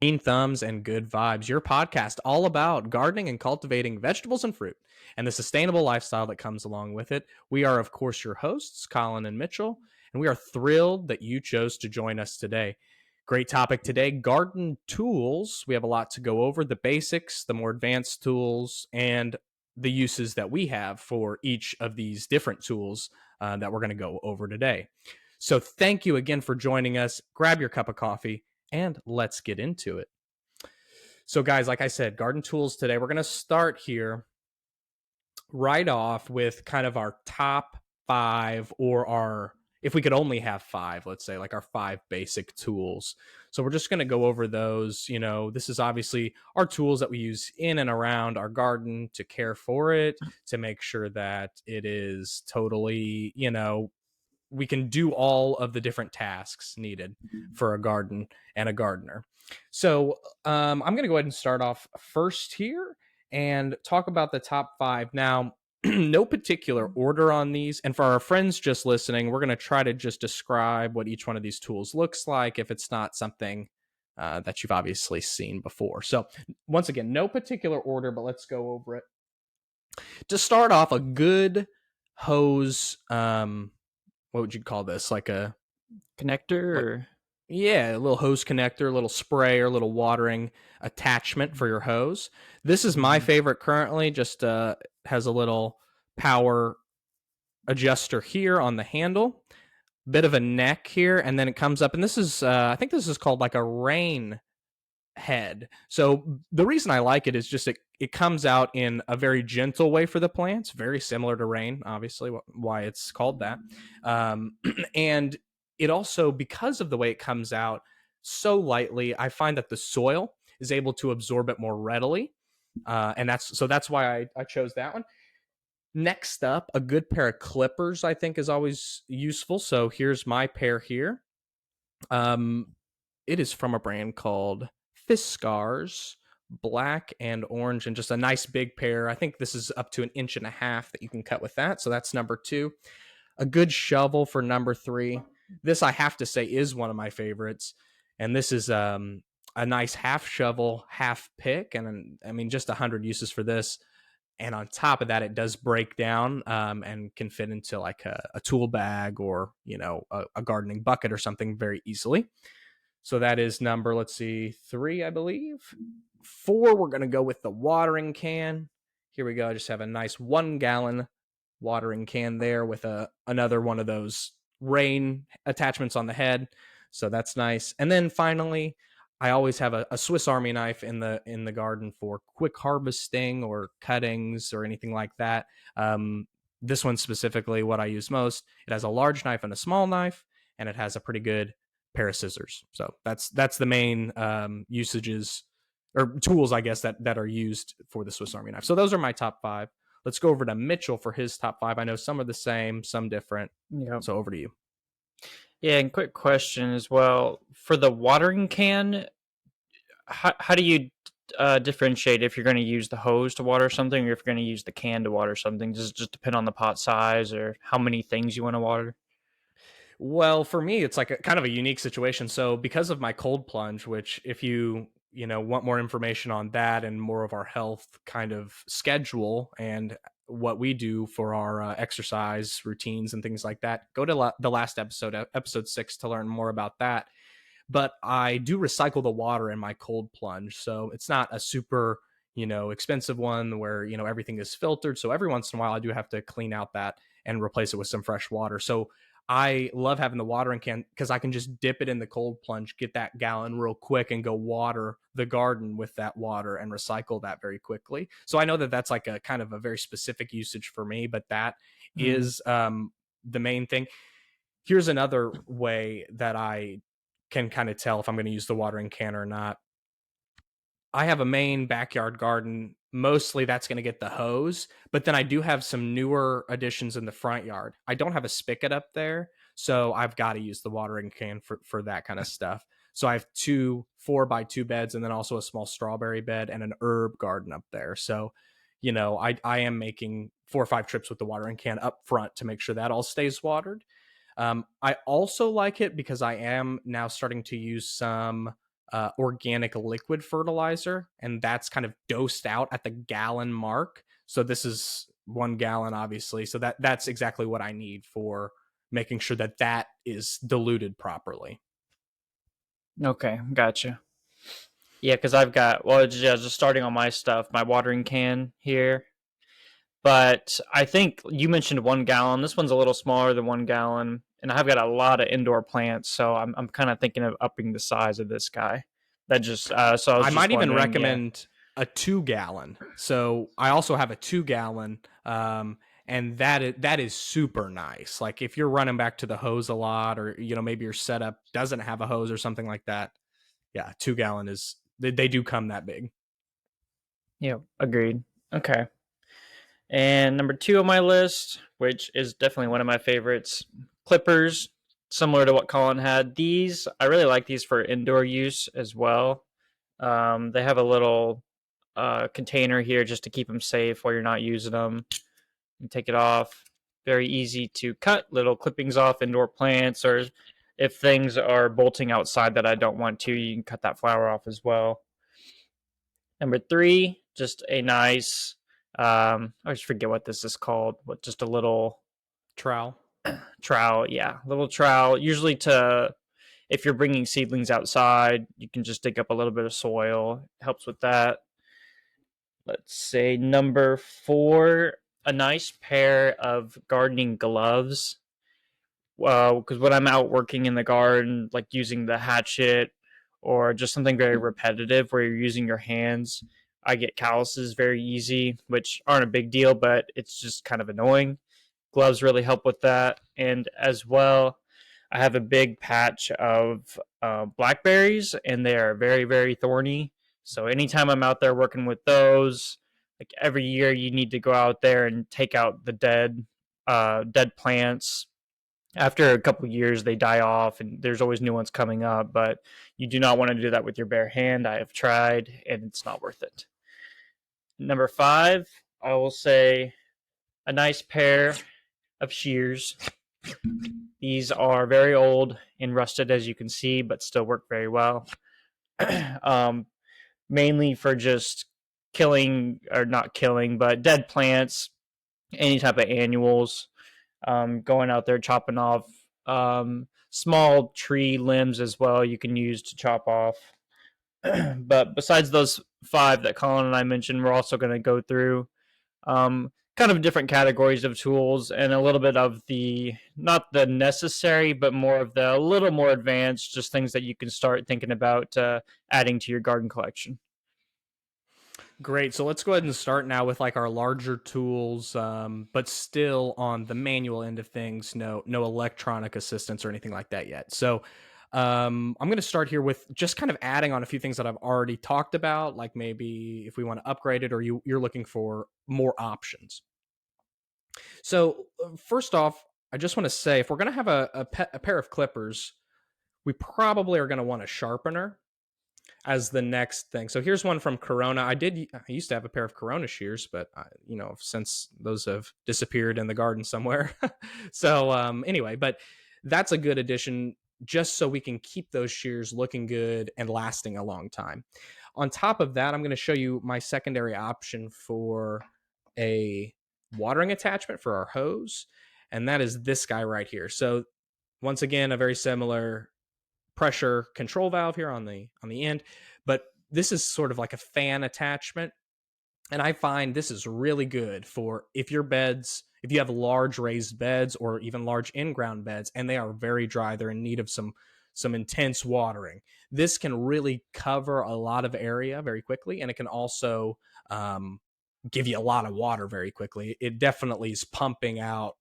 Green Thumbs and Good Vibes, your podcast all about gardening and cultivating vegetables and fruit and the sustainable lifestyle that comes along with it. We are, of course, your hosts, Colin and Mitchell, and we are thrilled that you chose to join us today. Great topic today, garden tools. We have a lot to go over, the basics, the more advanced tools, and the uses that we have for each of these different tools that we're going to go over today. So thank you again for joining us. Grab your cup of coffee and let's get into it. So, guys, like I said, garden tools today. We're going to start here right off with kind of our top five, or our, if we could only have five, let's say, like our five basic tools. So, we're just going to go over those. This is obviously our tools that we use in and around our garden to care for it, to make sure that it is totally, we can do all of the different tasks needed for a garden and a gardener. So I'm going to go ahead and start off first here and talk about the top five. Now, no particular order on these. And for our friends just listening, we're going to try to just describe what each one of these tools looks like if it's not something that you've obviously seen before. So once again, no particular order, but let's go over it. To start off, a good hose, what would you call this? Like a connector like or yeah, a little hose connector, a little sprayer, a little watering attachment for your hose. This is my Mhm. favorite currently. Just has a little power adjuster here on the handle, bit of a neck here, and then it comes up. And this is, I think this is called like a rain head. So the reason I like it is just it comes out in a very gentle way for the plants, very similar to rain, obviously, why it's called that. And it also, because of the way it comes out so lightly, I find that the soil is able to absorb it more readily. And that's why I chose that one. Next up, a good pair of clippers, I think, is always useful. So here's my pair here. Um, it is from a brand called Fiskars, black and orange, and just a nice big pair. I think this is up to 1.5 inches that you can cut with that. So that's number two. A good shovel for number three. This, I have to say, is one of my favorites. And this is a nice half shovel, half pick. And I mean, just 100 uses for this. And on top of that, it does break down and can fit into like a tool bag or, a gardening bucket or something very easily. So that is number, let's see, three, I believe. Four, we're going to go with the watering can. Here we go. I just have a nice 1 gallon watering can there with another one of those rain attachments on the head. So that's nice. And then finally, I always have a Swiss Army knife in the garden for quick harvesting or cuttings or anything like that. This one specifically, what I use most, it has a large knife and a small knife, and it has a pretty good pair of scissors. So that's the main usages or tools, I guess, that are used for the Swiss Army knife. So those are my top five. Let's go over to Mitchell for his top five. I know some are the same, some different. yeah. So over to you. Yeah, and quick question as well. For the watering can, how do you differentiate if you're going to use the hose to water something or if you're going to use the can to water something? Does it just depend on the pot size or how many things you want to water? Well, for me, it's like a kind of a unique situation. So because of my cold plunge, which if you want more information on that and more of our health kind of schedule and what we do for our exercise routines and things like that, go to the last episode, episode 6, to learn more about that. But I do recycle the water in my cold plunge, so it's not a super expensive one where everything is filtered. So every once in a while, I do have to clean out that and replace it with some fresh water. So I love having the watering can because I can just dip it in the cold plunge, get that gallon real quick, and go water the garden with that water and recycle that very quickly. So I know that that's like a kind of a very specific usage for me, but that Mm. is the main thing. Here's another way that I can kind of tell if I'm going to use the watering can or not. I have a main backyard garden. Mostly that's going to get the hose, but then I do have some newer additions in the front yard. I don't have a spigot up there, so I've got to use the watering can for that kind of stuff. So I have two 4x2 beds and then also a small strawberry bed and an herb garden up there. So, I am making 4 or 5 trips with the watering can up front to make sure that all stays watered. I also like it because I am now starting to use some organic liquid fertilizer, and that's kind of dosed out at the gallon mark. So this is 1 gallon, obviously. So that's exactly what I need for making sure that that is diluted properly. Okay, gotcha. Yeah, because I've got, well, just starting on my stuff, my watering can here. But I think you mentioned 1 gallon. This one's a little smaller than 1 gallon, and I've got a lot of indoor plants, so I'm kind of thinking of upping the size of this guy. That just so I was I just might even wondering, yeah. recommend a 2 gallon. So I also have a 2 gallon, and that is super nice. Like if you're running back to the hose a lot, or maybe your setup doesn't have a hose or something like that. Yeah, 2 gallon is they do come that big. Yeah, agreed. Okay. And number two on my list, which is definitely one of my favorites, clippers, similar to what Colin had. These, I really like these for indoor use as well. They have a little container here just to keep them safe while you're not using them. You take it off. Very easy to cut little clippings off indoor plants, or if things are bolting outside that I don't want to, you can cut that flower off as well. Number three, just a nice, I always forget what this is called, but just a little Trowel. trowel. Yeah, little trowel. Usually to, if you're bringing seedlings outside, you can just dig up a little bit of soil. It helps with that. Let's say number four, a nice pair of gardening gloves. Because when I'm out working in the garden, like using the hatchet or just something very repetitive where you're using your hands, I get calluses very easy, which aren't a big deal, but it's just kind of annoying. Gloves really help with that. And as well, I have a big patch of blackberries, and they are very, very thorny. So anytime I'm out there working with those, like every year, you need to go out there and take out the dead plants. After a couple of years, they die off, and there's always new ones coming up. But you do not want to do that with your bare hand. I have tried, and it's not worth it. Number five, I will say a nice pair of shears. These are very old and rusted, as you can see, but still work very well. um, Mainly for just killing, or not killing, but dead plants, any type of annuals. Going out there chopping off small tree limbs as well, you can use to chop off. But besides those five that Colin and I mentioned, we're also going to go through kind of different categories of tools and a little bit of the, not the necessary, but more of the a little more advanced, just things that you can start thinking about adding to your garden collection. Great. So let's go ahead and start now with like our larger tools, but still on the manual end of things. No electronic assistance or anything like that yet. So I'm going to start here with just kind of adding on a few things that I've already talked about, like maybe if we want to upgrade it, or you're looking for more options. So first off, I just want to say if we're going to have a pair of clippers, we probably are going to want a sharpener as the next thing. So here's one from Corona. I used to have a pair of Corona shears, but since those have disappeared in the garden somewhere. So anyway, but that's a good addition just so we can keep those shears looking good and lasting a long time. On top of that, I'm going to show you my secondary option for a watering attachment for our hose, and that is this guy right here. So once again, a very similar pressure control valve here on the end, but this is sort of like a fan attachment, and I find this is really good for if you have large raised beds or even large in-ground beds and they are very dry, they're in need of some intense watering. This can really cover a lot of area very quickly, and it can also give you a lot of water very quickly. It definitely is pumping out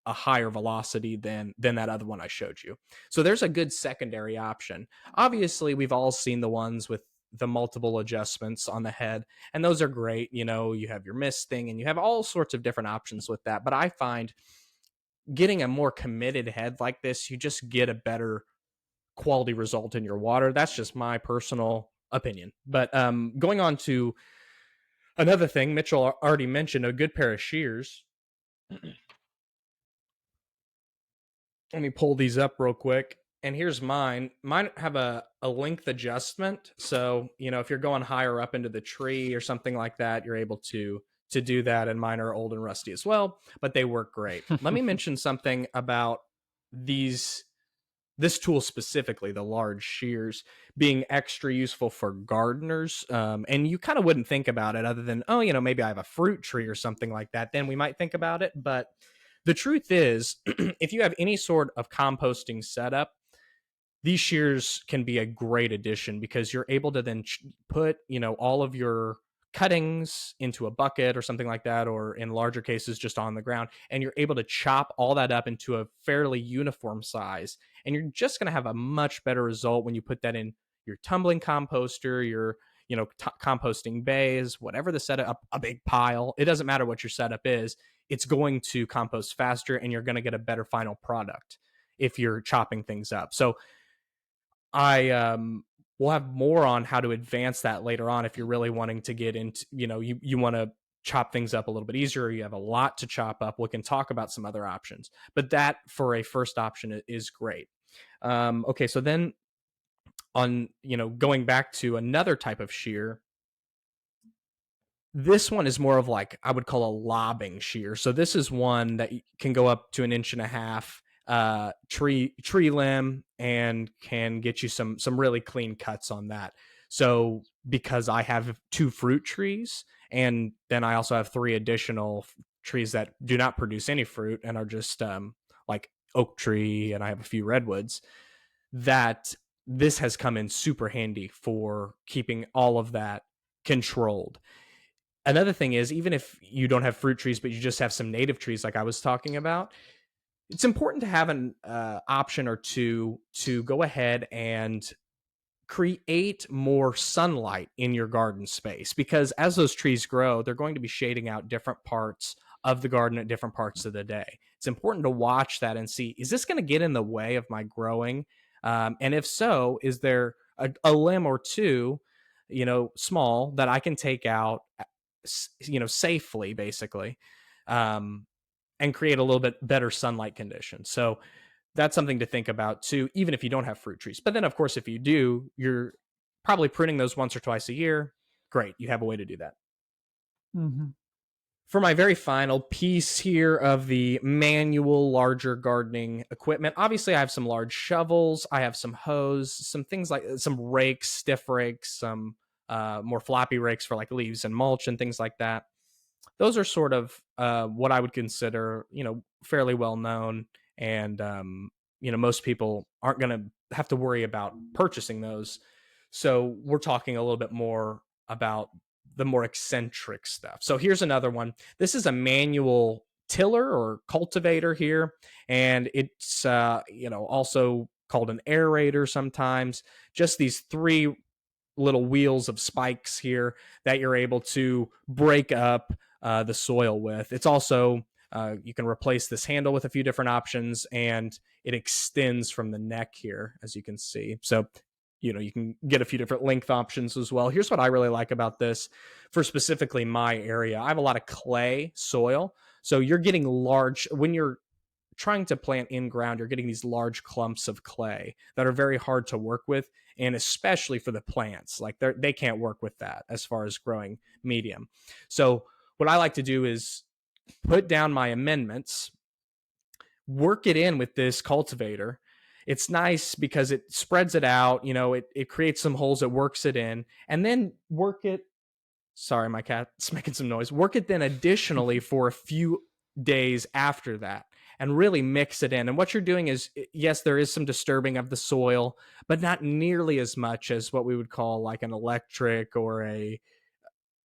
a higher velocity than that other one I showed you. So there's a good secondary option. Obviously, we've all seen the ones with the multiple adjustments on the head, and those are great. You have your mist thing, and you have all sorts of different options with that. But I find getting a more committed head like this, you just get a better quality result in your water. That's just my personal opinion. But going on to another thing, Mitchell already mentioned a good pair of shears. Let me pull these up real quick. and here's mine. Mine have a length adjustment. So, if you're going higher up into the tree or something like that, you're able to do that. And mine are old and rusty as well, but they work great. Let me mention something about these this tool specifically, the large shears, being extra useful for gardeners. And you kind of wouldn't think about it other than, oh, maybe I have a fruit tree or something like that. Then we might think about it. But the truth is, if you have any sort of composting setup, these shears can be a great addition because you're able to then put, all of your cuttings into a bucket or something like that, or in larger cases, just on the ground. And you're able to chop all that up into a fairly uniform size. And you're just going to have a much better result when you put that in your tumbling composter, your, composting bays, whatever the setup, a big pile. It doesn't matter what your setup is. It's going to compost faster and you're going to get a better final product if you're chopping things up. So I will have more on how to advance that later on if you're really wanting to get into, you want to chop things up a little bit easier. You have a lot to chop up. We can talk about some other options, but that for a first option is great. Okay, so then on, going back to another type of shear, this one is more of like I would call a lobbing shear. So this is one that can go up to 1.5 inches tree limb and can get you some really clean cuts on that. So because I have 2 fruit trees and then I also have 3 additional trees that do not produce any fruit and are just like oak tree, and I have a few redwoods, that this has come in super handy for keeping all of that controlled. Another thing is, even if you don't have fruit trees but you just have some native trees like I was talking about, it's important to have an option or two to go ahead and create more sunlight in your garden space, because as those trees grow, they're going to be shading out different parts of the garden at different parts of the day. It's important to watch that and see, is this going to get in the way of my growing? And if so, is there a limb or two, small, that I can take out, safely, basically, and create a little bit better sunlight conditions. So that's something to think about too, even if you don't have fruit trees. But then, of course, if you do, you're probably pruning those once or twice a year. Great, you have a way to do that. Mm-hmm. For my very final piece here of the manual larger gardening equipment, obviously I have some large shovels, I have some hose, some things like some rakes, stiff rakes, some more floppy rakes for like leaves and mulch and things like that. Those are sort of what I would consider, fairly well known, and most people aren't going to have to worry about purchasing those. So we're talking a little bit more about the more eccentric stuff. So here's another one. This is a manual tiller or cultivator here, and it's also called an aerator sometimes. Just these 3 little wheels of spikes here that you're able to break up the soil with. It's also you can replace this handle with a few different options, and it extends from the neck here, as you can see. So you can get a few different length options as well. Here's what I really like about this for specifically my area. I have a lot of clay soil, so you're getting large when you're trying to plant in ground. You're getting these large clumps of clay that are very hard to work with, and especially for the plants, like they can't work with that as far as growing medium. So what I like to do is put down my amendments, work it in with this cultivator. It's nice because it spreads it out, it creates some holes, it works it in, and then work it. Sorry, my cat's making some noise. Work it then additionally for a few days after that and really mix it in. And what you're doing is, yes, there is some disturbing of the soil, but not nearly as much as what we would call like an electric or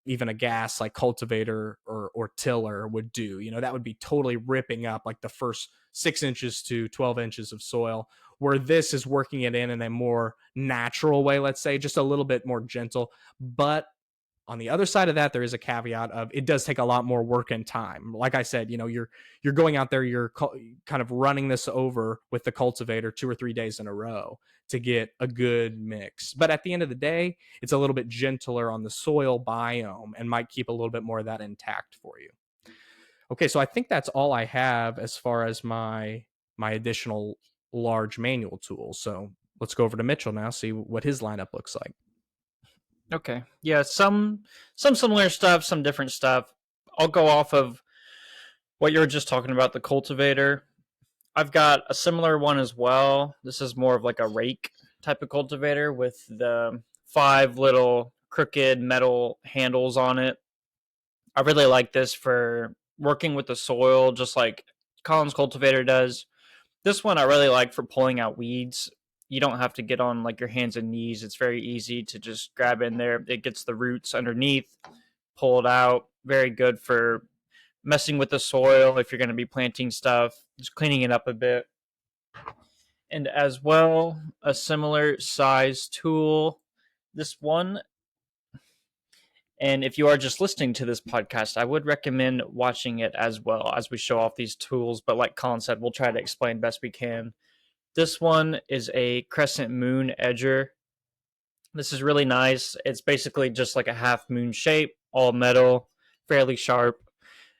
even a gas like cultivator or tiller would do. That would be totally ripping up like the first 6 inches to 12 inches of soil, where this is working it in a more natural way, let's say, just a little bit more gentle. But on the other side of that, there is a caveat of it does take a lot more work and time. Like I said, you're going out there, you're kind of running this over with the cultivator 2 or 3 days in a row to get a good mix. But at the end of the day, it's a little bit gentler on the soil biome and might keep a little bit more of that intact for you. Okay, so I think that's all I have as far as my additional large manual tools. So let's go over to Mitchell now, see what his lineup looks like. Okay. Yeah, some similar stuff, some different stuff. I'll go off of what you were just talking about, the cultivator. I've got a similar one as well. This is more of like a rake type of cultivator with the 5 little crooked metal handles on it. I really like this for working with the soil, just like Colin's cultivator does. This one I really like for pulling out weeds. You don't have to get on like your hands and knees. It's very easy to just grab in there. It gets the roots underneath, pull it out. Very good for messing with the soil if you're going to be planting stuff, just cleaning it up a bit. And as well, a similar size tool. This one, and if you are just listening to this podcast, I would recommend watching it as well as we show off these tools. But like Colin said, we'll try to explain best we can. This one is a crescent moon edger. This is really nice. It's basically just like a half moon shape, all metal, fairly sharp.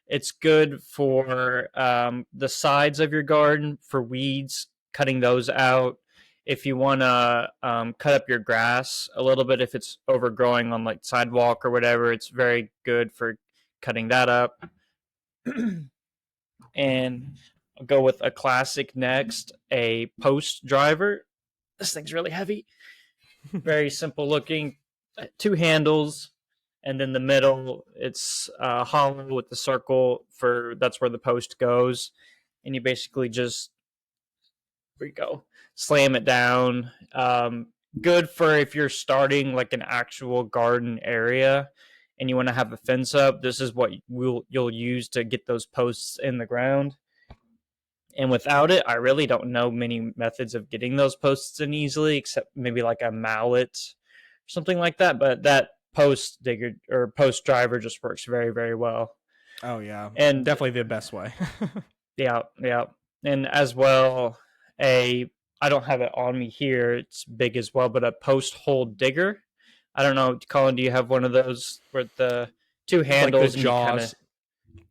It's good for the sides of your garden for weeds, cutting those out. If you want to cut up your grass a little bit, if it's overgrowing on like sidewalk or whatever, it's very good for cutting that up. And I'll go with a classic next, a post driver. This thing's really heavy. Very simple looking, 2 handles, and then the middle it's hollow with the circle for that's where the post goes, and you basically just there you go, slam it down. Good for if you're starting like an actual garden area and you want to have a fence up. This is what you'll use to get those posts in the ground. And without it, I really don't know many methods of getting those posts in easily, except maybe like a mallet or something like that. But that post digger or post driver just works very, very well. Oh yeah, And definitely the best way. yeah, yeah. And as well, I don't have it on me here. It's big as well, but a post hole digger. I don't know, Colin. Do you have one of those with the 2 handles like the and you kind of jaws.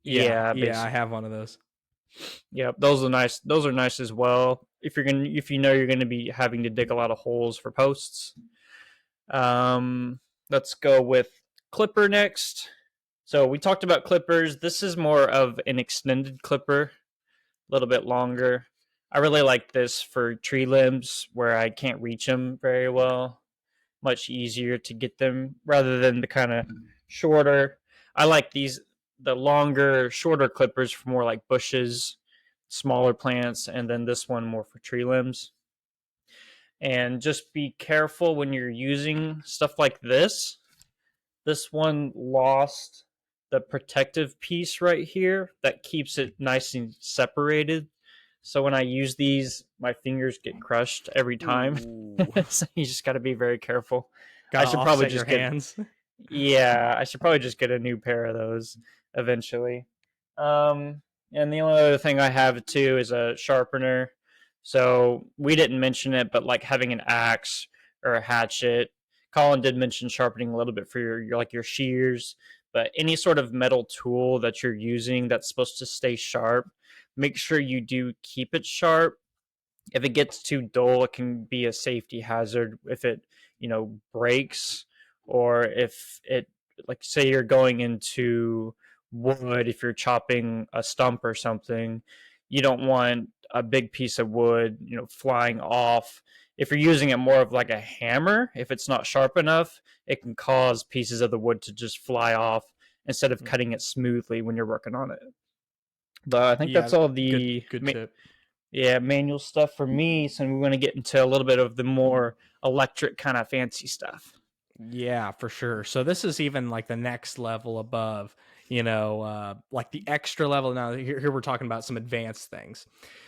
yeah, Yeah, I basically. have one of those. Yeah, those are nice. Those are nice as well. If you know you're gonna be having to dig a lot of holes for posts. Um, let's go with clipper next. So we talked about clippers. This is more of an extended clipper, a little bit longer. I really like this for tree limbs where I can't reach them very well. Much easier to get them rather than the kind of shorter. I like the longer, shorter clippers for more like bushes, smaller plants, and then this one more for tree limbs. And just be careful when you're using stuff like this. This one lost the protective piece right here that keeps it nice and separated. So when I use these, my fingers get crushed every time. So you just got to be very careful. I Gotta should probably offset your just get hands. yeah, I should probably just get a new pair of those eventually. And the only other thing I have too is a sharpener. So we didn't mention it, but like having an axe or a hatchet. Colin did mention sharpening a little bit for your like your shears, but any sort of metal tool that you're using that's supposed to stay sharp, make sure you do keep it sharp. If it gets too dull, it can be a safety hazard if it, breaks, or if it, like, say you're going into wood, if you're chopping a stump or something, you don't want a big piece of wood, flying off. If you're using it more of like a hammer, if it's not sharp enough, it can cause pieces of the wood to just fly off instead of cutting it smoothly when you're working on it. But I think Yeah, that's all good tip. yeah, manual stuff for me. So we want to get into a little bit of the more electric kind of fancy stuff. Yeah, for sure. So this is even like the next level above, like the extra level. Now here we're talking about some advanced things.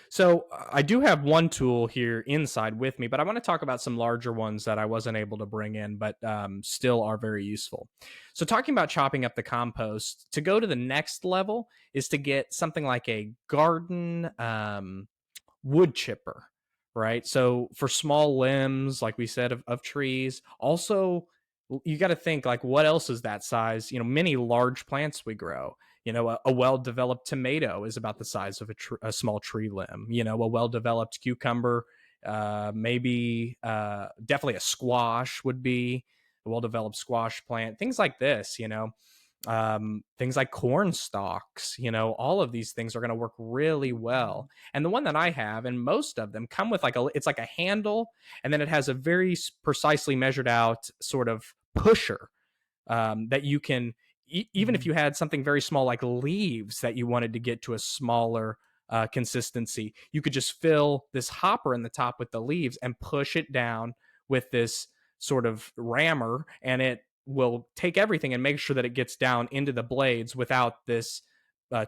So I do have one tool here inside with me, but I want to talk about some larger ones that I wasn't able to bring in, but still are very useful. So talking about chopping up the compost, to go to the next level is to get something like a garden wood chipper, right? So for small limbs, like we said, of trees, also You got to think like, what else is that size? Many large plants we grow. A well-developed tomato is about the size of a small tree limb. A well-developed cucumber, maybe definitely a squash would be a well-developed squash plant. Things like this. Things like corn stalks, all of these things are going to work really well. And the one that I have, and most of them come with it's like a handle, and then it has a very precisely measured out sort of pusher, that you can, even if you had something very small like leaves that you wanted to get to a smaller consistency, you could just fill this hopper in the top with the leaves and push it down with this sort of rammer, and it will take everything and make sure that it gets down into the blades without this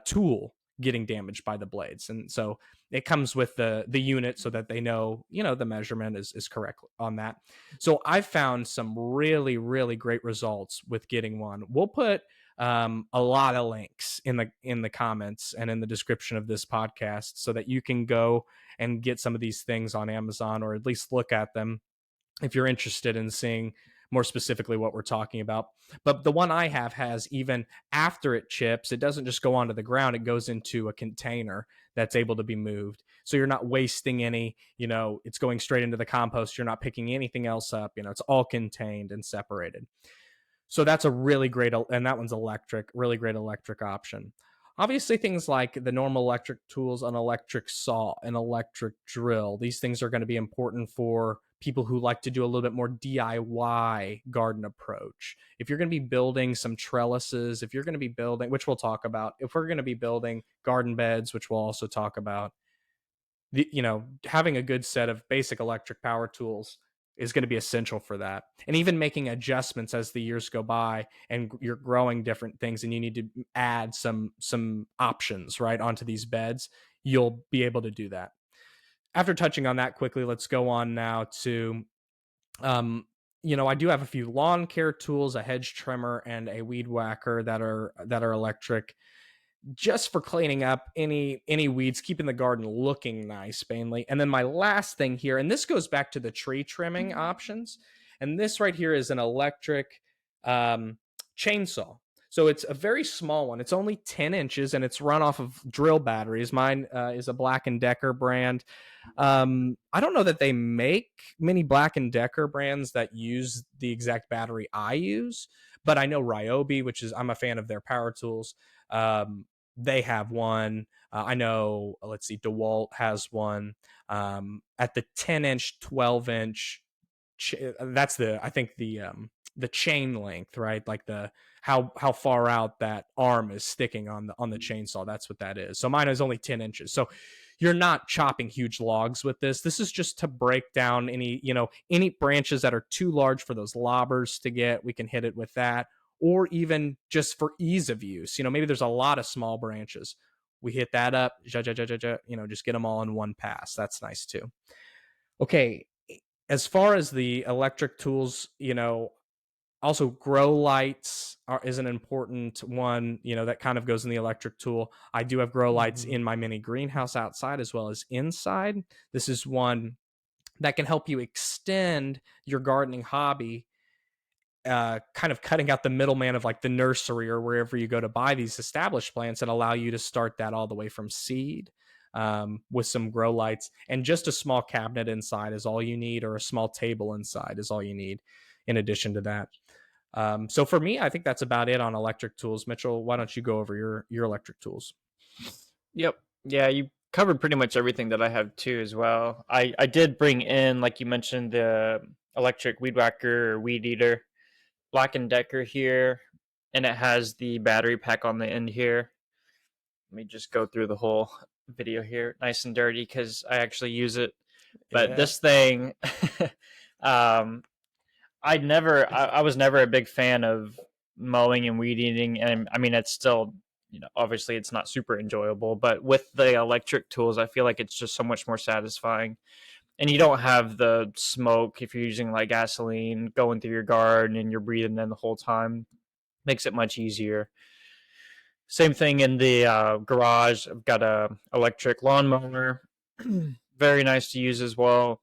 tool getting damaged by the blades. And so it comes with the unit so that they know, the measurement is correct on that. So I've found some really, really great results with getting one. We'll put a lot of links in the comments and in the description of this podcast so that you can go and get some of these things on Amazon, or at least look at them if you're interested in seeing more specifically what we're talking about. But the one I have has, even after it chips, it doesn't just go onto the ground, it goes into a container that's able to be moved. So you're not wasting any, it's going straight into the compost. You're not picking anything else up, it's all contained and separated. So that's a really great, and that one's electric, really great electric option. Obviously, things like the normal electric tools, an electric saw, an electric drill, these things are going to be important for people who like to do a little bit more DIY garden approach. If you're going to be building some trellises, if you're going to be building, which we'll talk about, if we're going to be building garden beds, which we'll also talk about, having a good set of basic electric power tools is going to be essential for that. And even making adjustments as the years go by and you're growing different things and you need to add some options right onto these beds, you'll be able to do that. After touching on that quickly, let's go on now to I do have a few lawn care tools, a hedge trimmer and a weed whacker that are electric, just for cleaning up any weeds, keeping the garden looking nice mainly. And then my last thing here, and this goes back to the tree trimming options, and this right here is an electric chainsaw. So it's a very small one. It's only 10 inches and it's run off of drill batteries. Mine is a Black & Decker brand. I don't know that they make many Black & Decker brands that use the exact battery I use, but I know Ryobi, which is, I'm a fan of their power tools. They have one. I know, let's see, DeWalt has one at the 10-inch, 12-inch. That's I think the chain length, right? Like how far out that arm is sticking on the chainsaw. That's what that is. So mine is only 10 inches. So you're not chopping huge logs with this. This is just to break down any branches that are too large for those lobbers to get. We can hit it with that. Or even just for ease of use, maybe there's a lot of small branches. We hit that up, just get them all in one pass. That's nice too. Okay, as far as the electric tools, also grow lights is an important one, that kind of goes in the electric tool. I do have grow lights in my mini greenhouse outside as well as inside. This is one that can help you extend your gardening hobby, kind of cutting out the middleman of like the nursery or wherever you go to buy these established plants, and allow you to start that all the way from seed with some grow lights. And just a small cabinet inside is all you need, or a small table inside is all you need in addition to that. So for me, I think that's about it on electric tools. Mitchell, why don't you go over your electric tools? Yep. Yeah, you covered pretty much everything that I have too as well. I did bring in, like you mentioned, the electric weed whacker or weed eater. Black & Decker here, and it has the battery pack on the end here. Let me just go through the whole video here, nice and dirty, because I actually use it. But this thing, I was never a big fan of mowing and weed eating, and I mean, it's still, obviously it's not super enjoyable, but with the electric tools, I feel like it's just so much more satisfying. And you don't have the smoke if you're using like gasoline going through your garden and you're breathing in the whole time. Makes it much easier. Same thing in the garage. I've got a electric lawnmower. Very nice to use as well.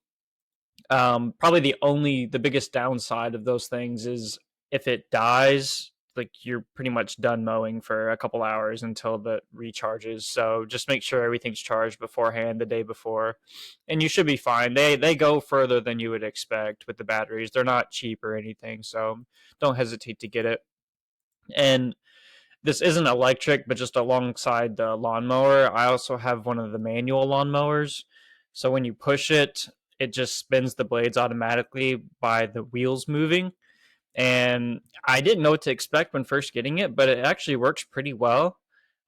Probably the biggest downside of those things is if it dies, like you're pretty much done mowing for a couple hours until the recharges. So just make sure everything's charged beforehand the day before, and you should be fine. They go further than you would expect with the batteries. They're not cheap or anything, so don't hesitate to get it. And this isn't electric, but just alongside the lawnmower, I also have one of the manual lawnmowers. So when you push it, it just spins the blades automatically by the wheels moving. And I didn't know what to expect when first getting it, but it actually works pretty well.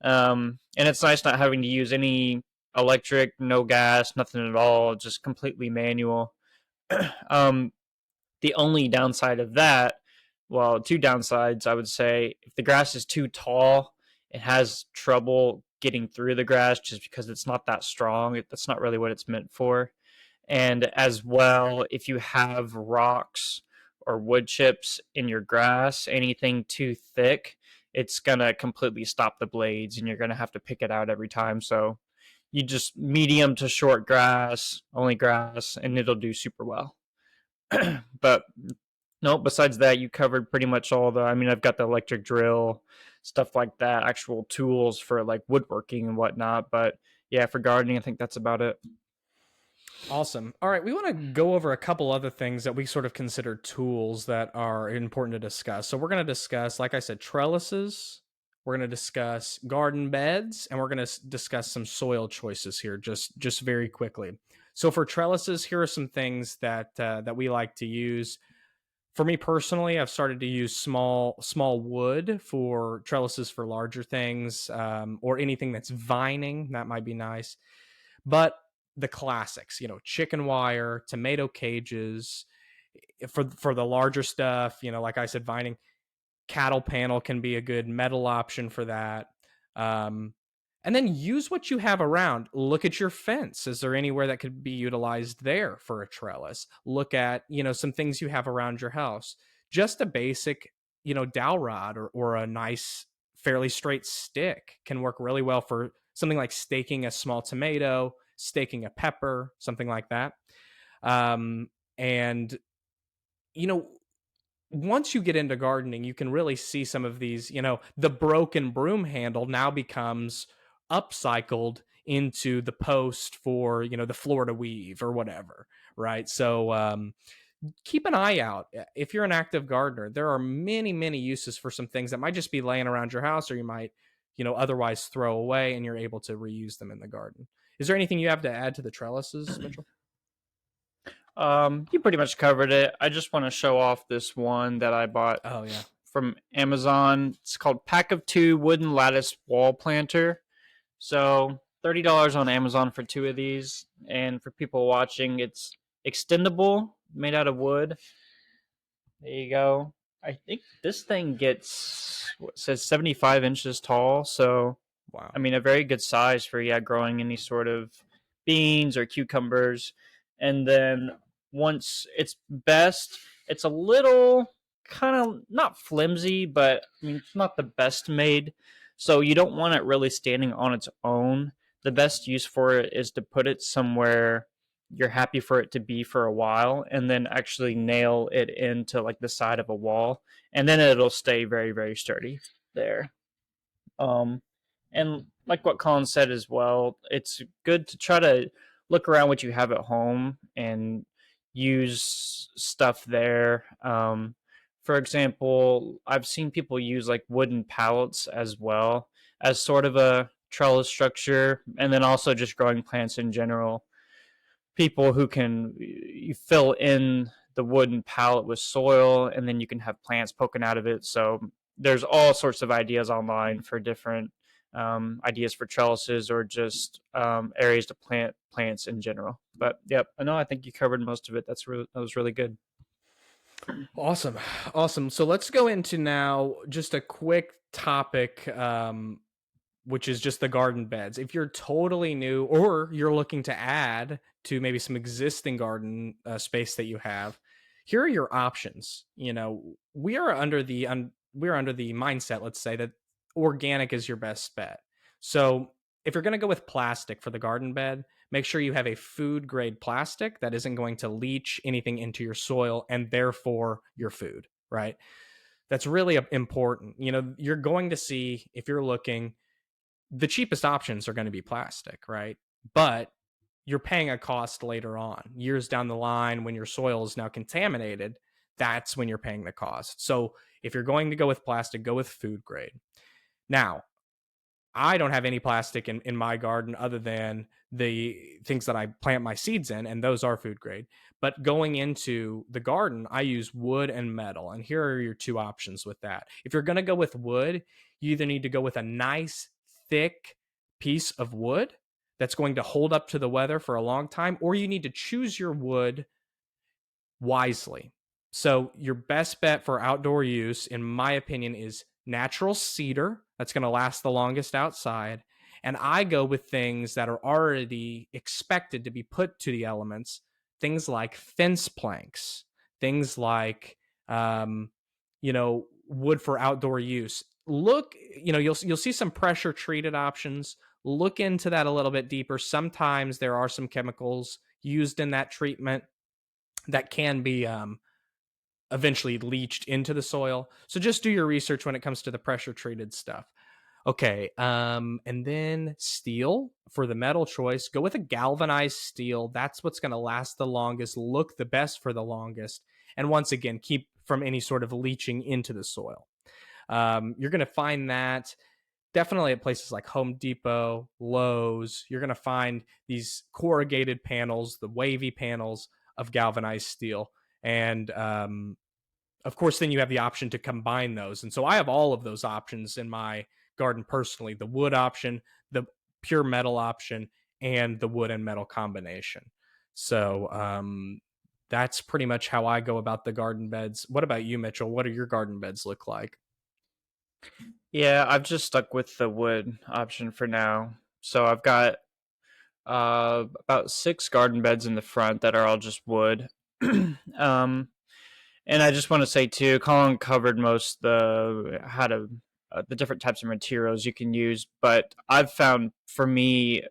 And it's nice not having to use any electric, no gas, nothing at all, just completely manual. um, the only downside of that, well, two downsides, I would say, if the grass is too tall, it has trouble getting through the grass just because it's not that strong. That's not really what it's meant for. And as well, if you have rocks or wood chips in your grass, anything too thick, it's going to completely stop the blades and you're going to have to pick it out every time. So you just medium to short grass, only grass, and it'll do super well. But no, besides that, you covered pretty much all the. I mean, I've got the electric drill, stuff like that, actual tools for like woodworking and whatnot. But yeah, for gardening, I think that's about it. Awesome. All right, we want to go over a couple other things that we sort of consider tools that are important to discuss. So we're going to discuss, like I said, trellises. We're going to discuss garden beds, and we're going to discuss some soil choices here, just very quickly. So for trellises, here are some things that we like to use. For me personally, I've started to use small wood for trellises for larger things, or anything that's vining. That might be nice, but the classics, chicken wire, tomato cages. For the larger stuff, like I said, vining, cattle panel can be a good metal option for that. Um, and then use what you have around. Look at your fence. Is there anywhere that could be utilized there for a trellis? Look at, some things you have around your house. Just a basic, dowel rod or a nice, fairly straight stick can work really well for something like staking a small tomato, staking a pepper, something like that. And, you know, once you get into gardening, you can really see some of these, the broken broom handle now becomes upcycled into the post for, the Florida weave or whatever, right? So keep an eye out. If you're an active gardener, there are many, many uses for some things that might just be laying around your house or you might, otherwise throw away and you're able to reuse them in the garden. Is there anything you have to add to the trellises, Mitchell? You pretty much covered it. I just want to show off this one that I bought Oh, yeah. from Amazon. It's called Pack of Two Wooden Lattice Wall Planter. So $30 on Amazon for two of these. And for people watching, it's extendable, made out of wood. There you go. I think this thing gets what says 75 inches tall. So Wow. I mean, a very good size for growing any sort of beans or cucumbers. And then once it's best, it's a little kind of not flimsy, but I mean, it's not the best made. So you don't want it really standing on its own. The best use for it is to put it somewhere you're happy for it to be for a while and then actually nail it into like the side of a wall and then it'll stay very, very sturdy there. Um, and like what Colin said as well, it's good to try to look around what you have at home and use stuff there. For example, I've seen people use like wooden pallets as well as sort of a trellis structure, and then also just growing plants in general. People who can you fill in the wooden pallet with soil, and then you can have plants poking out of it. So there's all sorts of ideas online for different ideas for trellises or just areas to plant plants in general. But yep, I think you covered most of it. That was really good. Awesome. Awesome. So let's go into now just a quick topic, which is just the garden beds. If you're totally new or you're looking to add to maybe some existing garden space that you have, here are your options. We are under the mindset, let's say, that organic is your best bet. So if you're going to go with plastic for the garden bed, make sure you have a food grade plastic that isn't going to leach anything into your soil and therefore your food, right? That's really important. You're going to see, if you're looking, the cheapest options are going to be plastic, right? But you're paying a cost later on, years down the line, when your soil is now contaminated. That's when you're paying the cost. So if you're going to go with plastic, go with food grade. Now, I don't have any plastic in my garden other than the things that I plant my seeds in, and those are food grade. But going into the garden, I use wood and metal. And here are your two options with that. If you're going to go with wood, you either need to go with a nice, thick piece of wood that's going to hold up to the weather for a long time, or you need to choose your wood wisely. So, your best bet for outdoor use, in my opinion, is natural cedar. That's going to last the longest outside. And I go with things that are already expected to be put to the elements, things like fence planks, things like, wood for outdoor use. Look, you'll see some pressure treated options. Look into that a little bit deeper. Sometimes there are some chemicals used in that treatment that can be eventually leached into the soil. So just do your research when it comes to the pressure treated stuff. Okay, and then steel for the metal choice. Go with a galvanized steel. That's what's going to last the longest, look the best for the longest, and once again, keep from any sort of leaching into the soil. You're going to find that definitely at places like Home Depot, Lowe's. You're going to find these corrugated panels, the wavy panels of galvanized steel. And of course, then you have the option to combine those. And so I have all of those options in my garden personally: the wood option, the pure metal option, and the wood and metal combination. So that's pretty much how I go about the garden beds. What about you, Mitchell? What do your garden beds look like? Yeah, I've just stuck with the wood option for now. So I've got about 6 garden beds in the front that are all just wood. um, and I just want to say too, Colin covered most the how to the different types of materials you can use, but I've found for me,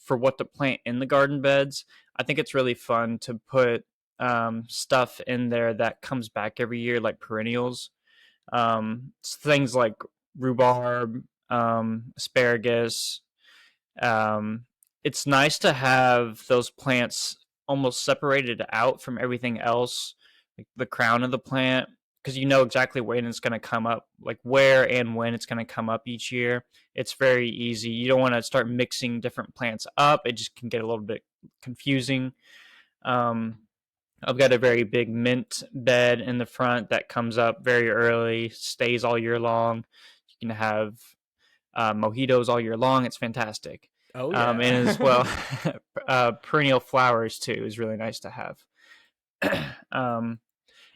for what to plant in the garden beds, I think it's really fun to put stuff in there that comes back every year, like perennials. Things like rhubarb, asparagus. Um, it's nice to have those plants almost separated out from everything else, like the crown of the plant, because you know exactly when it's going to come up, like where and when it's going to come up each year. It's very easy. You don't want to start mixing different plants up, it just can get a little bit confusing. Um, I've got a very big mint bed in the front that comes up very early, stays all year long. You can have mojitos all year long. It's fantastic. Oh And as well, yeah. perennial flowers too is really nice to have. um,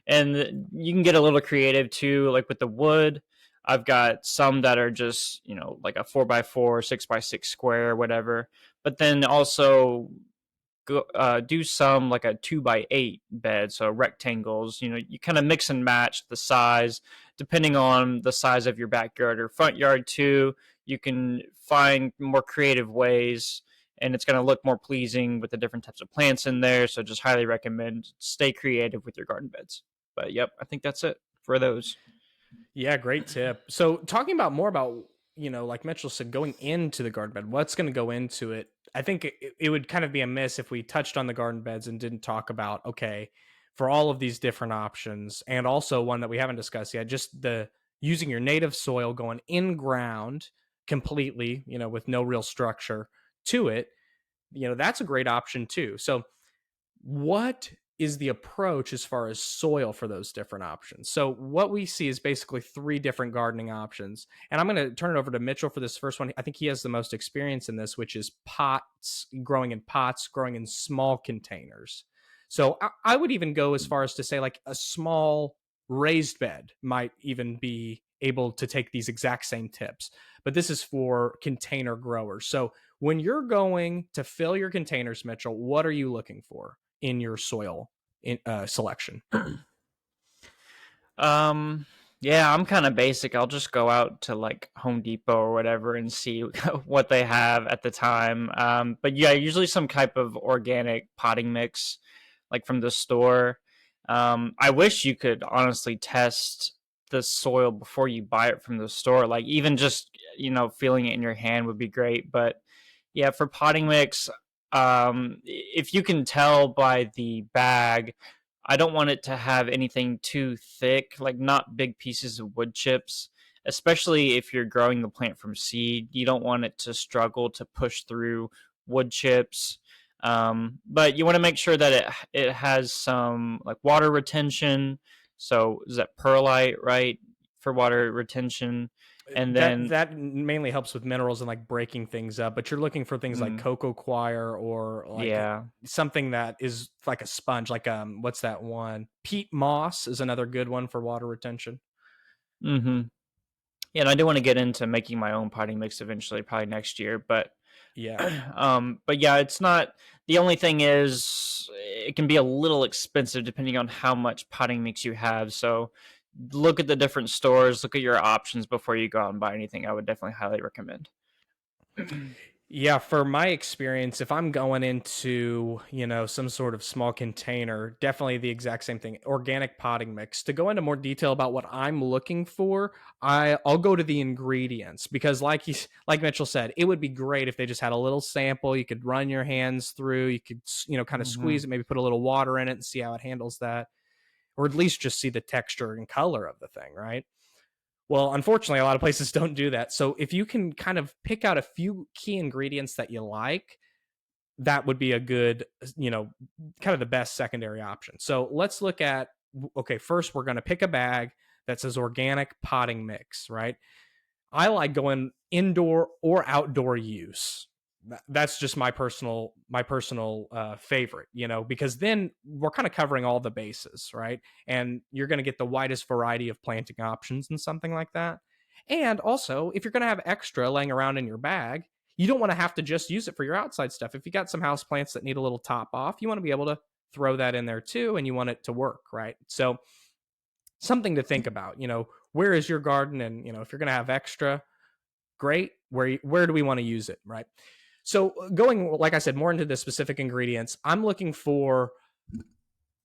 and you can get a little creative too, like with the wood. I've got some that are just, like a 4x4, 6x6 square, whatever. But then also do some like a 2x8 bed, so rectangles. You kind of mix and match the size depending on the size of your backyard or front yard too. You can find more creative ways, and it's going to look more pleasing with the different types of plants in there. So just highly recommend stay creative with your garden beds. But yep, I think that's it for those. Yeah, great tip. So talking about more about, like Mitchell said, going into the garden bed, what's going to go into it? I think it would kind of be a miss if we touched on the garden beds and didn't talk about, okay, for all of these different options, and also one that we haven't discussed yet, just the using your native soil, going in ground completely, with no real structure to it, that's a great option too. So what is the approach as far as soil for those different options? So what we see is basically three different gardening options. And I'm going to turn it over to Mitchell for this first one. I think he has the most experience in this, which is growing in small containers. So I would even go as far as to say like a small raised bed might even be able to take these exact same tips. But this is for container growers. So when you're going to fill your containers, Mitchell, what are you looking for in your soil selection? Um, Yeah, I'm kind of basic. I'll just go out to like Home Depot or whatever and see what they have at the time. But yeah, usually some type of organic potting mix, like from the store. I wish you could honestly test the soil before you buy it from the store. Like even just feeling it in your hand would be great. But yeah, for potting mix, if you can tell by the bag, I don't want it to have anything too thick, like not big pieces of wood chips, especially if you're growing the plant from seed. You don't want it to struggle to push through wood chips. But you want to make sure that it has some like water retention. So is that perlite, right, for water retention? And That then, that mainly helps with minerals and like breaking things up, but you're looking for things like mm, cocoa coir or like yeah. something that is like a sponge, like what's that one? Peat moss is another good one for water retention. Mm-hmm. Yeah, and I do want to get into making my own potting mix eventually, probably next year. But Yeah. but yeah, it's not. The only thing is, it can be a little expensive depending on how much potting mix you have. So look at the different stores, look at your options before you go out and buy anything. I would definitely highly recommend. Yeah, for my experience, if I'm going into, some sort of small container, definitely the exact same thing, organic potting mix. To go into more detail about what I'm looking for, I'll go to the ingredients because like Mitchell said, it would be great if they just had a little sample you could run your hands through, you could, kind of Hmm. squeeze it, maybe put a little water in it and see how it handles that, or at least just see the texture and color of the thing, right? Well, unfortunately, a lot of places don't do that. So if you can kind of pick out a few key ingredients that you like, that would be a good, kind of the best secondary option. So let's look at, okay, first we're going to pick a bag that says organic potting mix, right? I like going indoor or outdoor use. That's just my personal favorite, because then we're kind of covering all the bases, right? And you're going to get the widest variety of planting options and something like that. And also, if you're going to have extra laying around in your bag, you don't want to have to just use it for your outside stuff. If you got some house plants that need a little top off, you want to be able to throw that in there too, and you want it to work, right? So something to think about. Where is your garden, and if you're going to have extra, great. Where do we want to use it, right? So going, like I said, more into the specific ingredients, I'm looking for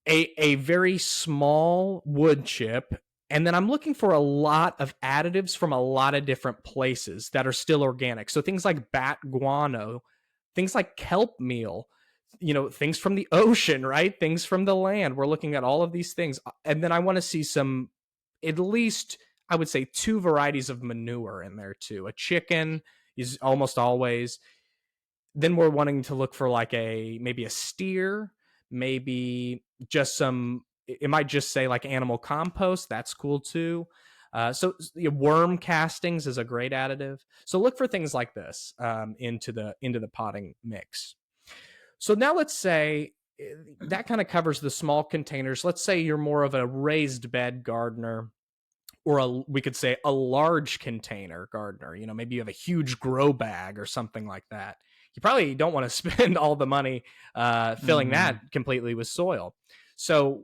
a very small wood chip, and then I'm looking for a lot of additives from a lot of different places that are still organic. So things like bat guano, things like kelp meal, things from the ocean, right? Things from the land. We're looking at all of these things. And then I want to see some, at least, I would say, two varieties of manure in there too. A chicken is almost always. Then we're wanting to look for like maybe a steer, maybe just some, it might just say like animal compost. That's cool too. Worm castings is a great additive. So look for things like this into the potting mix. So now let's say that kind of covers the small containers. Let's say you're more of a raised bed gardener, or we could say a large container gardener. Maybe you have a huge grow bag or something like that. You probably don't want to spend all the money filling Hmm. that completely with soil. So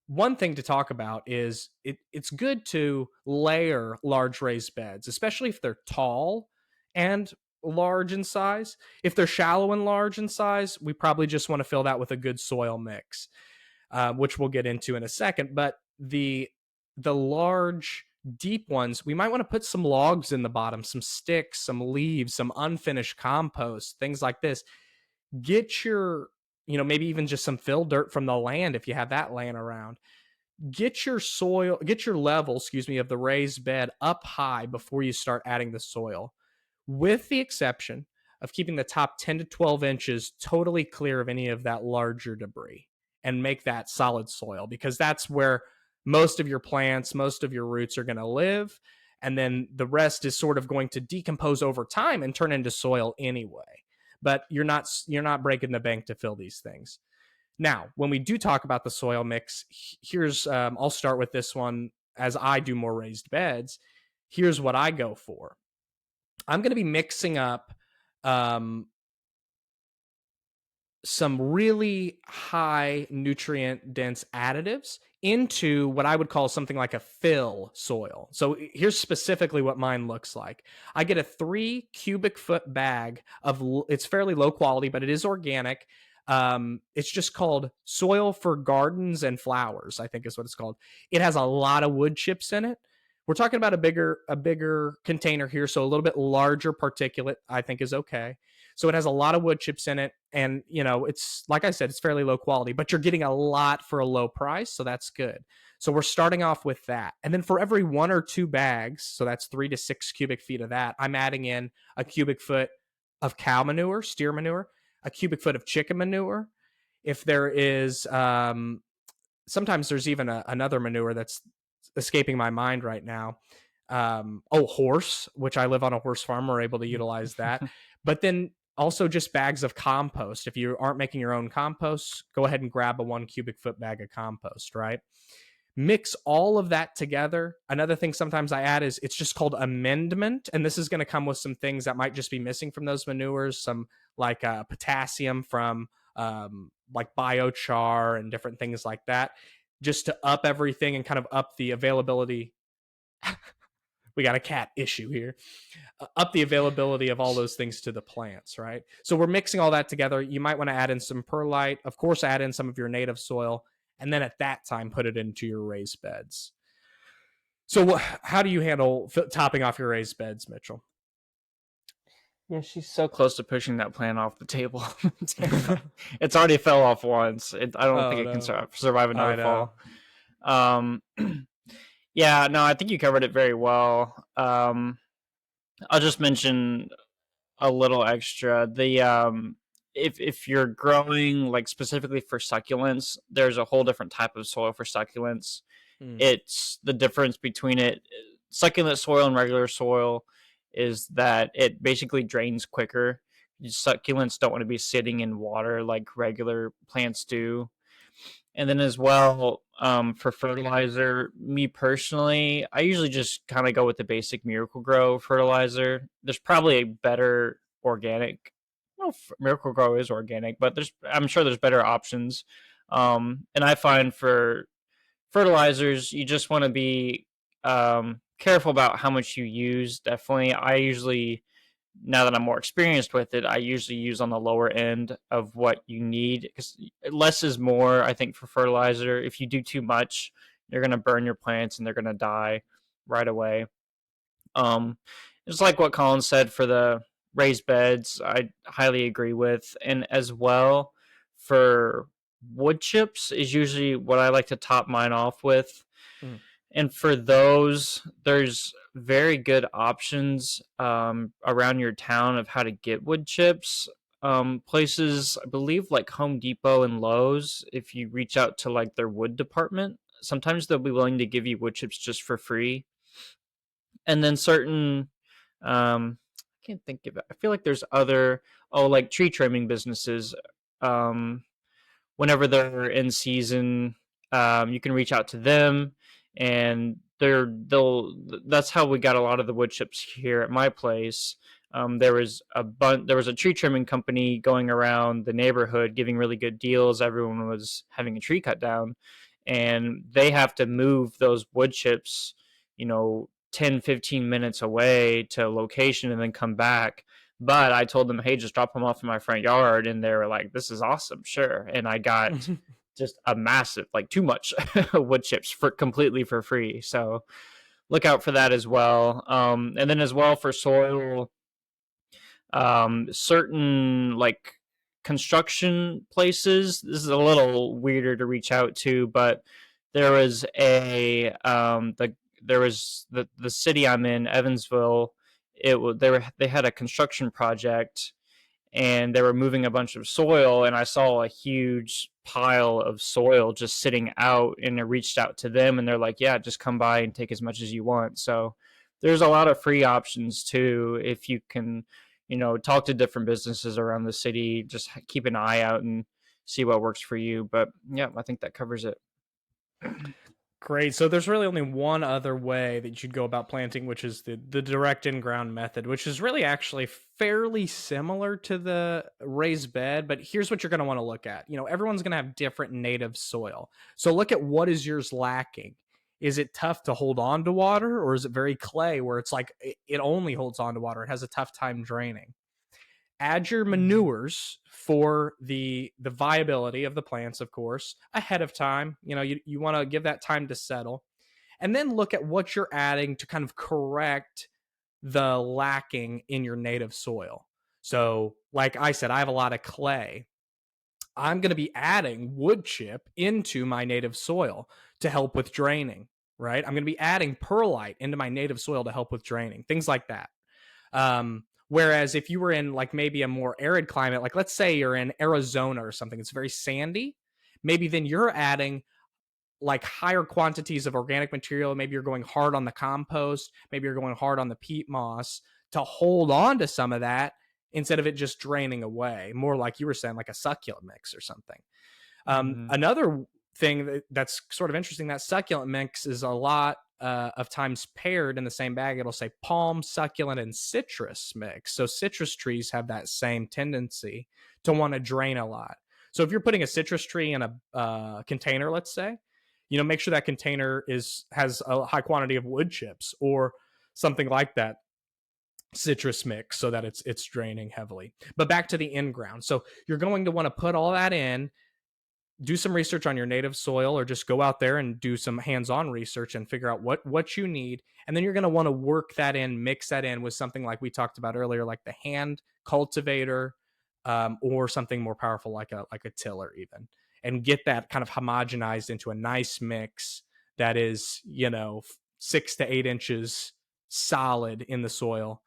one thing to talk about is it's good to layer large raised beds, especially if they're tall and large in size. If they're shallow and large in size, we probably just want to fill that with a good soil mix, which we'll get into in a second. But the large deep ones, we might want to put some logs in the bottom, some sticks, some leaves, some unfinished compost, things like this. Get your, maybe even just some fill dirt from the land if you have that laying around. Get your level, excuse me, of the raised bed up high before you start adding the soil, with the exception of keeping the top 10 to 12 inches totally clear of any of that larger debris, and make that solid soil, because that's where most of your plants, most of your roots are going to live. And then the rest is sort of going to decompose over time and turn into soil anyway. But you're not breaking the bank to fill these things. Now, when we do talk about the soil mix, here's I'll start with this one as I do more raised beds. Here's what I go for. I'm going to be mixing up um, some really high nutrient dense additives into what I would call something like a fill soil. So here's specifically what mine looks like. I get a 3 cubic foot bag of, it's fairly low quality, but it is organic. It's just called Soil for Gardens and Flowers, I think is what it's called. It has a lot of wood chips in it. We're talking about a bigger container here, so a little bit larger particulate, I think, is okay. So it has a lot of wood chips in it, and it's like I said, it's fairly low quality, but you're getting a lot for a low price, so that's good. So we're starting off with that, and then for every 1 or 2 bags, so that's 3 to 6 cubic feet of that, I'm adding in a cubic foot of cow manure, steer manure, a cubic foot of chicken manure. If there is, sometimes there's even another manure that's escaping my mind right now. Horse, which I live on a horse farm, we're able to utilize that. But then also just bags of compost. If you aren't making your own compost, go ahead and grab a 1 cubic foot bag of compost, right? Mix all of that together. Another thing sometimes I add is it's just called amendment. And this is going to come with some things that might just be missing from those manures, some like potassium from like biochar and different things like that, just to up everything and kind of up the availability. We got a cat issue here. Up the availability of all those things to the plants, right? So we're mixing all that together. You might want to add in some perlite, of course, add in some of your native soil, and then at that time put it into your raised beds. So how do you handle topping off your raised beds, Mitchell? Yeah, she's so close to pushing that plant off the table. It's already fell off once. I don't think Oh it can no, survive I another know. fall. Um, yeah, no, I think you covered it very well. I'll just mention a little extra. If you're growing like specifically for succulents, there's a whole different type of soil for succulents. Mm. It's the difference between succulent soil and regular soil is that it basically drains quicker. Succulents don't want to be sitting in water like regular plants do. And then as well, for fertilizer, me personally, I usually just kind of go with the basic Miracle-Gro fertilizer. There's probably a better organic. Well, Miracle-Gro is organic, but I'm sure there's better options. And I find for fertilizers, you just want to be careful about how much you use. Definitely, I usually, now that I'm more experienced with it, I usually use on the lower end of what you need because less is more. I think for fertilizer, if you do too much, you're gonna burn your plants and they're gonna die right away. Um, it's like what Colin said for the raised beds. I highly agree with, and as well for wood chips is usually what I like to top mine off with. Mm. And for those, there's very good options around your town of how to get wood chips. Places, I believe, like Home Depot and Lowe's, if you reach out to like their wood department, sometimes they'll be willing to give you wood chips just for free. And then certain, I can't think of it. I feel like there's other, like tree trimming businesses. Um, Whenever they're in season, you can reach out to them, and they'll. That's how we got a lot of the wood chips here at my place. There was a tree trimming company going around the neighborhood giving really good deals. Everyone was having a tree cut down, and they have to move those wood chips, 10-15 minutes away to a location and then come back. But I told them, hey, just drop them off in my front yard. And they were like, this is awesome. Sure. And I got just a massive, like too much wood chips completely for free. So look out for that as well. And then as well for soil, certain like construction places, this is a little weirder to reach out to, but there was the city I'm in, Evansville. They had a construction project and they were moving a bunch of soil, and I saw a huge pile of soil just sitting out, and I reached out to them and they're like, yeah, just come by and take as much as you want. So there's a lot of free options too if you can, talk to different businesses around the city. Just keep an eye out and see what works for you. But yeah, I think that covers it. Great. So there's really only one other way that you'd go about planting, which is the direct in-ground method, which is really actually fairly similar to the raised bed. But here's what you're going to want to look at. Everyone's going to have different native soil. So look at what is yours lacking. Is it tough to hold on to water, or is it very clay where it's like it only holds on to water? It has a tough time draining. Add your manures for the viability of the plants, of course, ahead of time. You want to give that time to settle, and then look at what you're adding to kind of correct the lacking in your native soil. So like I said, I have a lot of clay. I'm going to be adding wood chip into my native soil to help with draining, right? I'm going to be adding perlite into my native soil to help with draining, things like that. Whereas if you were in like maybe a more arid climate, like let's say you're in Arizona or something, it's very sandy, maybe then you're adding like higher quantities of organic material. Maybe you're going hard on the compost, maybe you're going hard on the peat moss to hold on to some of that instead of it just draining away, more like you were saying, like a succulent mix or something. Another thing that's sort of interesting, that succulent mix is a lot of times paired in the same bag. It'll say palm, succulent, and citrus mix. So citrus trees have that same tendency to want to drain a lot. So if you're putting a citrus tree in a container, let's say, make sure that container has a high quantity of wood chips or something like that citrus mix so that it's draining heavily. But back to the in-ground. So you're going to want to put all that in, do some research on your native soil, or just go out there and do some hands-on research and figure out what you need. And then you're going to want to work that in, mix that in with something like we talked about earlier, like the hand cultivator, or something more powerful like a tiller even, and get that kind of homogenized into a nice mix that is 6 to 8 inches solid in the soil.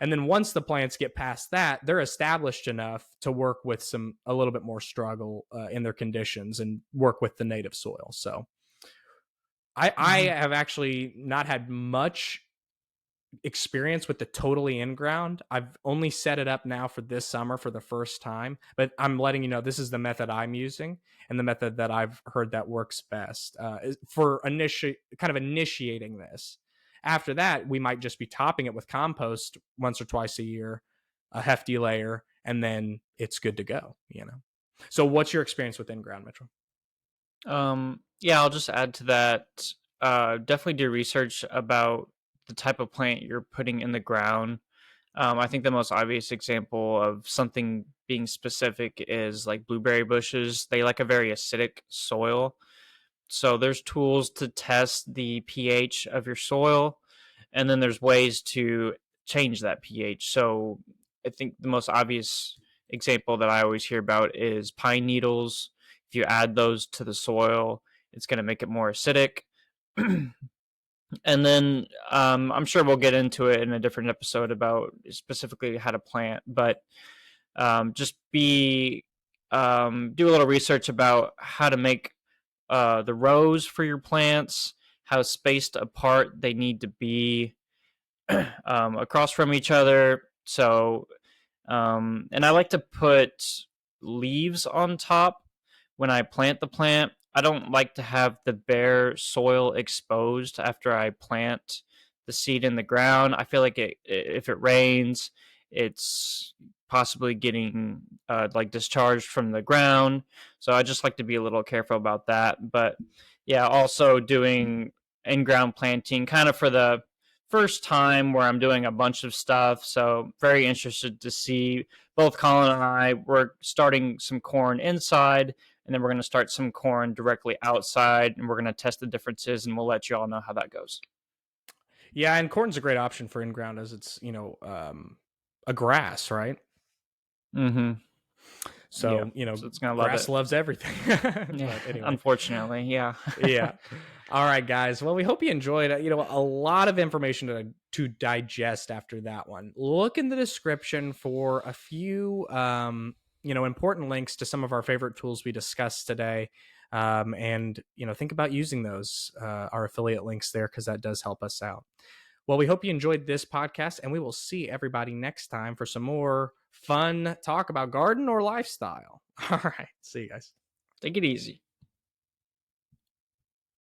And then once the plants get past that, they're established enough to work with a little bit more struggle in their conditions and work with the native soil. So I have actually not had much experience with the totally in ground. I've only set it up now for this summer for the first time, but I'm letting you know this is the method I'm using and the method that I've heard that works best for initiating this. After that, we might just be topping it with compost once or twice a year, a hefty layer, and then it's good to go. So what's your experience with in-ground, Mitchell? Yeah, I'll just add to that. Definitely do research about the type of plant you're putting in the ground. I think the most obvious example of something being specific is like blueberry bushes. They like a very acidic soil. So there's tools to test the pH of your soil, and then there's ways to change that pH. So I think the most obvious example that I always hear about is pine needles. If you add those to the soil, it's going to make it more acidic. And then I'm sure we'll get into it in a different episode about specifically how to plant, but just do a little research about how to make the rows for your plants, how spaced apart they need to be across from each other. So, and I like to put leaves on top when I plant the plant. I don't like to have the bare soil exposed after I plant the seed in the ground. I feel like if it rains, it's possibly getting like discharged from the ground. So I just like to be a little careful about that. But yeah, also doing in-ground planting kind of for the first time where I'm doing a bunch of stuff. So very interested to see. Both Colin and I, we're starting some corn inside, and then we're going to start some corn directly outside, and we're going to test the differences, and we'll let you all know how that goes. Yeah, and corn's a great option for in-ground as it's, a grass, right? Mm-hmm. So, So it's going to love grass it. loves everything. Yeah, But anyway. unfortunately, yeah. Yeah. All right, guys. Well, we hope you enjoyed it. A lot of information to digest after that one. Look in the description for a few, important links to some of our favorite tools we discussed today. And think about using those, our affiliate links there, because that does help us out. Well, we hope you enjoyed this podcast, and we will see everybody next time for some more fun talk about garden or lifestyle. All right. See you guys. Take it easy.